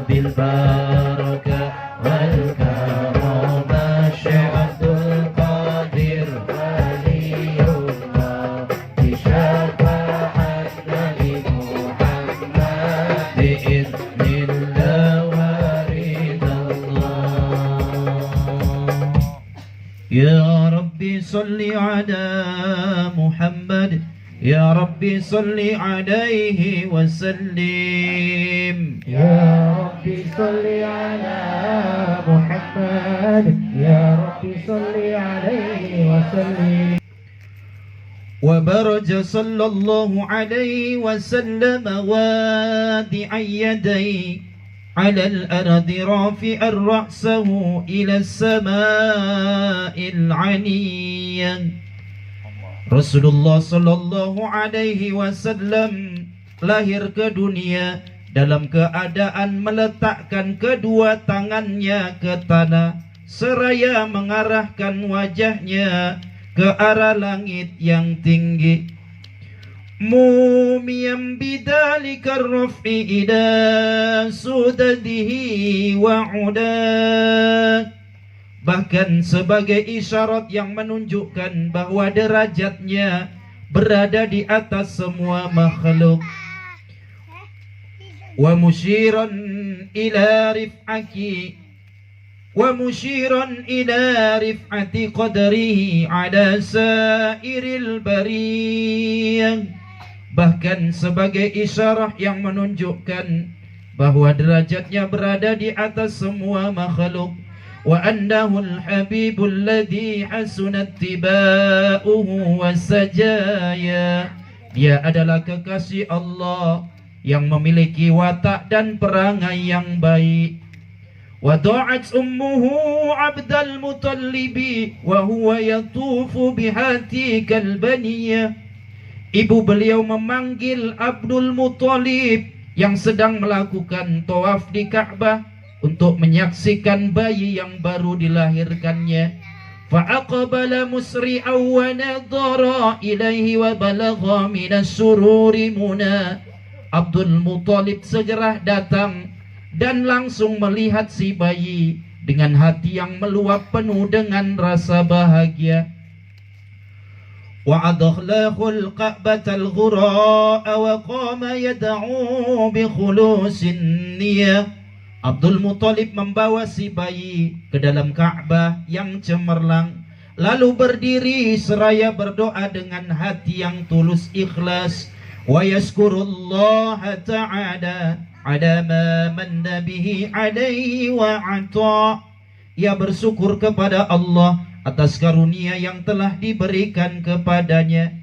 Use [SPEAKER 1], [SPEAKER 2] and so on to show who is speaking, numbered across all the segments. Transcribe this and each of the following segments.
[SPEAKER 1] بالبركة والكرامة الشيخ عبد القادر ولي الله بشفاعة نبي محمد بإذن الله ورضا الله. يا ربي صل على محمد يا ربي صل عليه وسلم.
[SPEAKER 2] يا ربي صل على محمد يا ربي صل عليه وسلم.
[SPEAKER 1] وبرج صلى الله عليه وسلم وادعا يديه على الأرض رافعا رأسه إلى السماء العليا. Rasulullah sallallahu alaihi wasallam lahir ke dunia dalam keadaan meletakkan kedua tangannya ke tanah seraya mengarahkan wajahnya ke arah langit yang tinggi. Mumiyan bidzalika ar-raf'i ila sudadihi wa 'udah. Bahkan sebagai isyarat yang menunjukkan bahwa derajatnya berada di atas semua makhluk. Wa musyiran ila rif'ati qadrihi ala sairil bariyah. Bahkan sebagai isyarat yang menunjukkan bahwa derajatnya berada di atas semua makhluk. Wa annahul habibul ladzi hasunat tibauhu wasajaya. Dia adalah kekasih Allah yang memiliki watak dan perangai yang baik. Wa da'at ummuhu 'Abdul Muttalib wa huwa yatufu bihati kalbaniyah. Ibu beliau memanggil Abdul Muttalib yang sedang melakukan tawaf di Ka'bah untuk menyaksikan bayi yang baru dilahirkannya. Fa'aqbala musri'an wa nadhara ilaihi wa balagha minas sururi muna. Abdul Muttalib segera datang dan langsung melihat si bayi dengan hati yang meluap penuh dengan rasa bahagia. Wa adkhalahul Ka'batal ghura'a wa qama yad'u bi khulusin niyah. Abdul Muttalib membawa si bayi ke dalam Ka'bah yang cemerlang, lalu berdiri seraya berdoa dengan hati yang tulus ikhlas. Wa yazkurullaha ta'ala ala ma manna bihi alaihi wa ata. Ia bersyukur kepada Allah atas karunia yang telah diberikan kepadanya.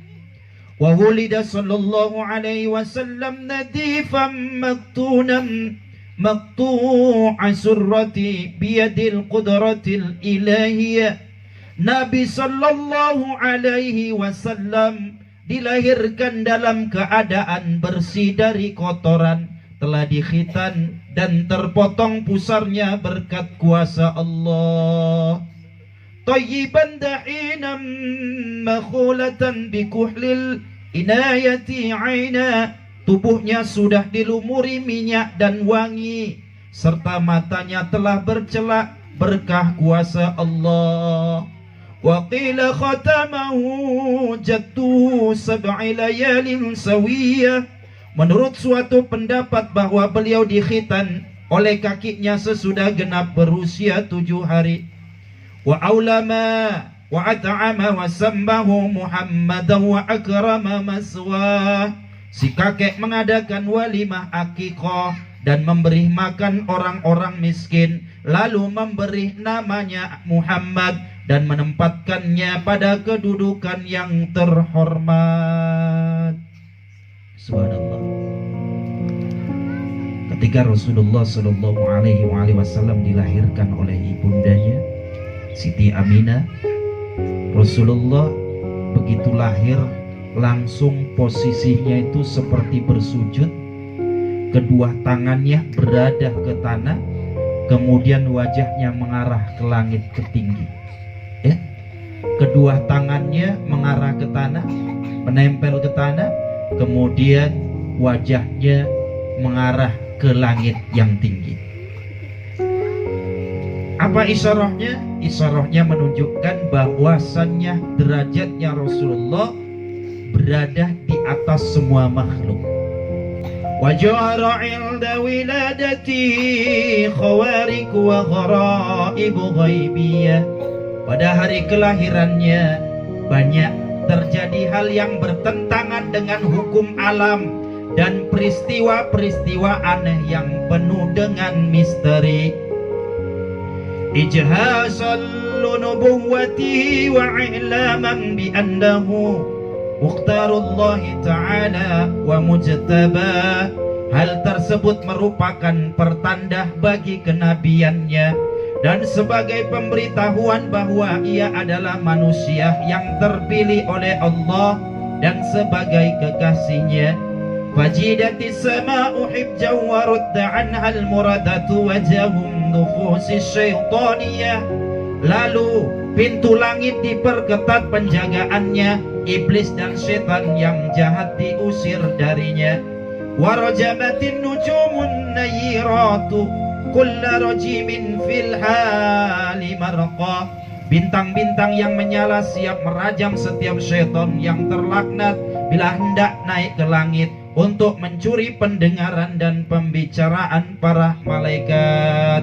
[SPEAKER 1] Wa wulida sallallahu alaihi wasallam nadifan maktunan maqtu'a surrati biyadil qudratil ilahiyah. Nabi sallallahu alaihi wasallam dilahirkan dalam keadaan bersih dari kotoran, telah dikhitan dan terpotong pusarnya berkat kuasa Allah. Tayyiban da'inan makhulatan bikuhlil inayati aina. Tubuhnya sudah dilumuri minyak dan wangi, serta matanya telah bercelak berkah kuasa Allah. Wa qila khatamahu jattu sab'i layalin sawiyah. Menurut suatu pendapat bahwa beliau dikhitan oleh kakinya sesudah genap berusia 7 hari. Wa aulama wa at'ama wa sammahu Muhammadan wa akrama maswah. Si kakek mengadakan walimah akikah dan memberi makan orang-orang miskin, lalu memberi namanya Muhammad dan menempatkannya pada kedudukan yang terhormat. Subhanallah. Ketika Rasulullah Shallallahu Alaihi Wasallam dilahirkan oleh ibundanya Siti Aminah, Rasulullah begitu lahir langsung posisinya itu seperti bersujud, kedua tangannya berada ke tanah, kemudian wajahnya mengarah ke langit ke tinggi. Ya, kedua tangannya mengarah ke tanah, menempel ke tanah, kemudian wajahnya mengarah ke langit yang tinggi. Apa isyarahnya? Isyarahnya menunjukkan bahwasannya derajatnya Rasulullah berada di atas semua makhluk. Wajara 'inda wiladati khawarik wa gharaib ghaibiyah. Pada hari kelahirannya banyak terjadi hal yang bertentangan dengan hukum alam dan peristiwa-peristiwa aneh yang penuh dengan misteri. Ijhasan nubuwwatihi wa i'laman bi annahu Mukhtarullah Ta'ala wa mujtaba. Hal tersebut merupakan pertanda bagi kenabiannya dan sebagai pemberitahuan bahwa ia adalah manusia yang terpilih oleh Allah dan sebagai kekasihnya. Fajidatis sama'u hibjan wa rudda anha al-muradatu wajahum nufusis syaitaniyah. Lalu pintu langit diperketat penjagaannya, iblis dan setan yang jahat diusir darinya. Warajamatin nujumun nayyiratu kulla rajimin fil hali marqa. Bintang-bintang yang menyala siap merajam setiap setan yang terlaknat bila hendak naik ke langit untuk mencuri pendengaran dan pembicaraan para malaikat.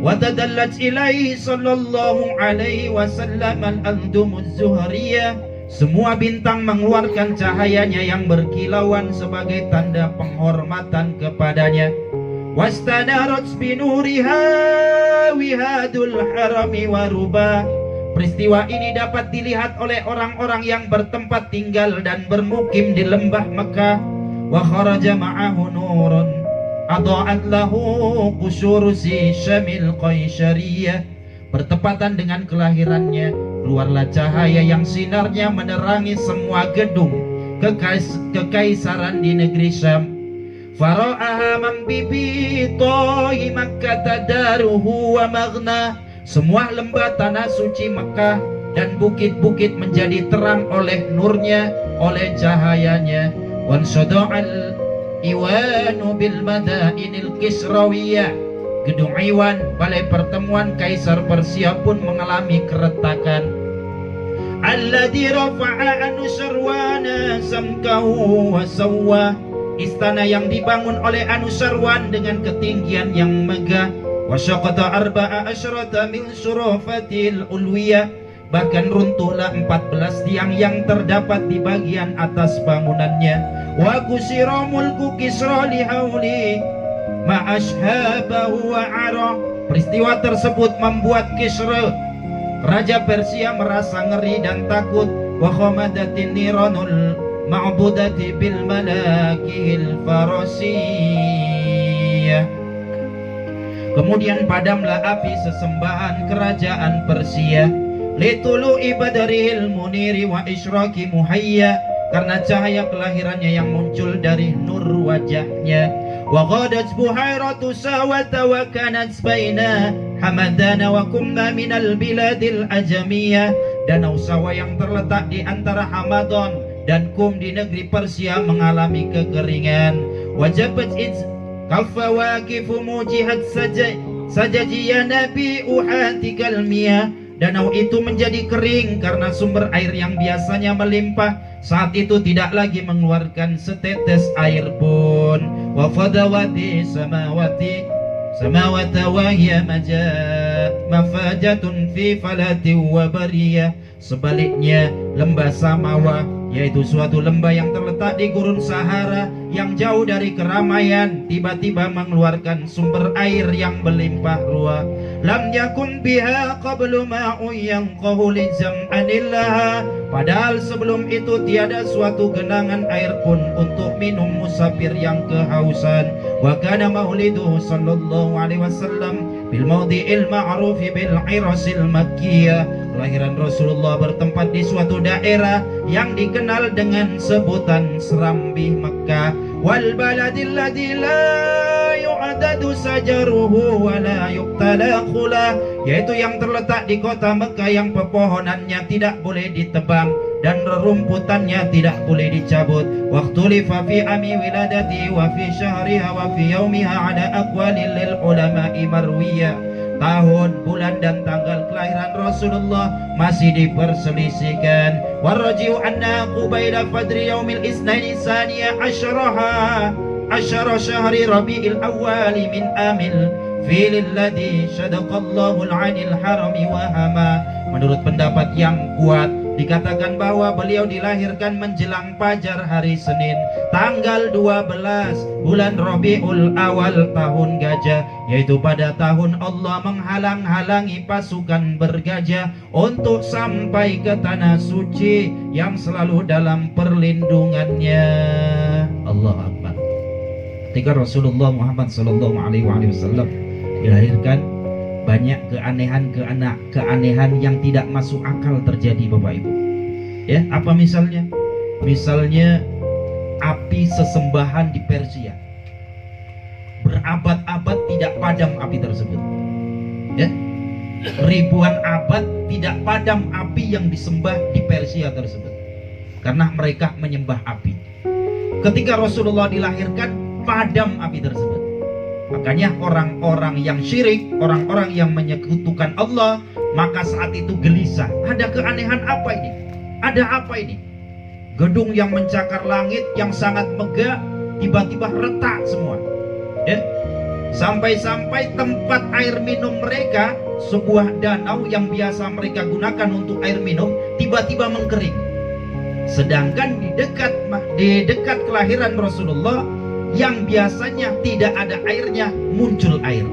[SPEAKER 1] Watadallat ilaihi sallallahu alaihi wasallam al-andumuz zuhriyah. Semua bintang mengeluarkan cahayanya yang berkilauan sebagai tanda penghormatan kepadanya. Wastanarat binuriha wihadul harami waruba. Peristiwa ini dapat dilihat oleh orang-orang yang bertempat tinggal dan bermukim di lembah Mekah. Wa kharaja ma'ahu nurun adha'at lahu qusur si syamil qaisariyah. Bertepatan dengan kelahirannya keluarlah cahaya yang sinarnya menerangi semua gedung kekaisaran di negeri Syam. Fara'aha man bibi ta'i Makkah tadaruhu wa maghna. Semua lembah tanah suci Mekah dan bukit-bukit menjadi terang oleh nurnya, oleh cahayanya. Wan sada'al Iwanu bil madainil kisrawiyah. Gedung Iwan, balai pertemuan Kaisar Persia pun mengalami keretakan. Alladhi rafa'a Anusarwana samkahu wa sawwa. Istana yang dibangun oleh Anusarwan dengan ketinggian yang megah. Wa syaqata arba'a asyrata min syurafatil ulwiyah. Bahkan runtuhlah 14 tiang yang terdapat di bagian atas bangunannya. Wa kusira mulku Kisra lihauli ma'ashabahu wa ara. Peristiwa tersebut membuat Kisra, raja Persia, merasa ngeri dan takut. Wa khamadatin niranul ma'budati bil malakil farasiyah. Kemudian padamlah api sesembahan kerajaan Persia. Litulu ibadril muniri wa isyraki muhayya. Karena cahaya kelahirannya yang muncul dari nur wajahnya. Wa ghadat buhairatu sawata wa kanat baina hamadana wa kumna minal biladil ajamiyah. Danau Sawa yang terletak di antara Hamadan dan Kum di negeri Persia mengalami kekeringan. Wajabat kafawakifu mujihat sajajiya nabi uhatikal miyah. Danau itu menjadi kering karena sumber air yang biasanya melimpah saat itu tidak lagi mengeluarkan setetes air pun. Wa fadawati samawati wa hiya mafajatun fi falati wa bariyah. Sebaliknya lembah Samawa, yaitu suatu lembah yang terletak di gurun Sahara yang jauh dari keramaian, tiba-tiba mengeluarkan sumber air yang berlimpah ruah. Lam yakun biha qablu ma'un yanqahu lizam'anillah. Padahal sebelum itu tiada suatu genangan air pun untuk minum musafir yang kehausan. Wa kana mauliduhu sallallahu alaihi wasallam bil mawdi'il ma'ruf bil irasil makkiyah. Kelahiran Rasulullah bertempat di suatu daerah yang dikenal dengan sebutan Serambi Mekah. Wal baladil ladzi la yu'adadu sajaruhu wa la yuqtala khula, yaitu yang terletak di kota Mekah yang pepohonannya tidak boleh ditebang dan rerumputannya tidak boleh dicabut. Waqtulifa fi ami wiladati wa fi syahriha wa fi yaumiha ala aqwalil lil ulama'i marwiyah. tahun, bulan dan tanggal kelahiran Rasulullah masih diperselisihkan. Waraji'u anna qubaila fadri yaumil isnaini saniya asyara syahri rabi'il awwali min amil filil ladhi syadaqallahu al-'anil harami wahama. Menurut pendapat yang kuat dikatakan bahwa beliau dilahirkan menjelang fajar hari Senin tanggal 12 bulan Rabiul Awal tahun gajah, yaitu pada tahun Allah menghalang-halangi pasukan bergajah untuk sampai ke tanah suci yang selalu dalam perlindungannya. Allah Akbar. Ketika Rasulullah Muhammad sallallahu alaihi wasallam dilahirkan, banyak keanehan yang tidak masuk akal terjadi, Bapak Ibu. Ya, apa misalnya? Misalnya api sesembahan di Persia. Berabad-abad tidak padam api tersebut. Ya. Ribuan abad tidak padam api yang disembah di Persia tersebut. Karena mereka menyembah api. Ketika Rasulullah dilahirkan, padam api tersebut. Makanya orang-orang yang syirik, orang-orang yang menyekutukan Allah, maka saat itu gelisah. Ada keanehan apa ini? Ada apa ini? Gedung yang mencakar langit, yang sangat megah, tiba-tiba retak semua. Ya? Sampai-sampai tempat air minum mereka, sebuah danau yang biasa mereka gunakan untuk air minum, tiba-tiba mengkering. Sedangkan di dekat kelahiran Rasulullah, yang biasanya tidak ada airnya, muncul air.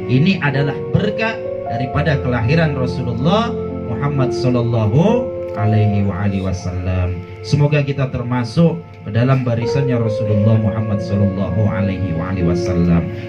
[SPEAKER 1] Ini adalah berkah daripada kelahiran Rasulullah Muhammad sallallahu alaihi wasallam. Semoga kita termasuk ke dalam barisannya Rasulullah Muhammad sallallahu alaihi wasallam.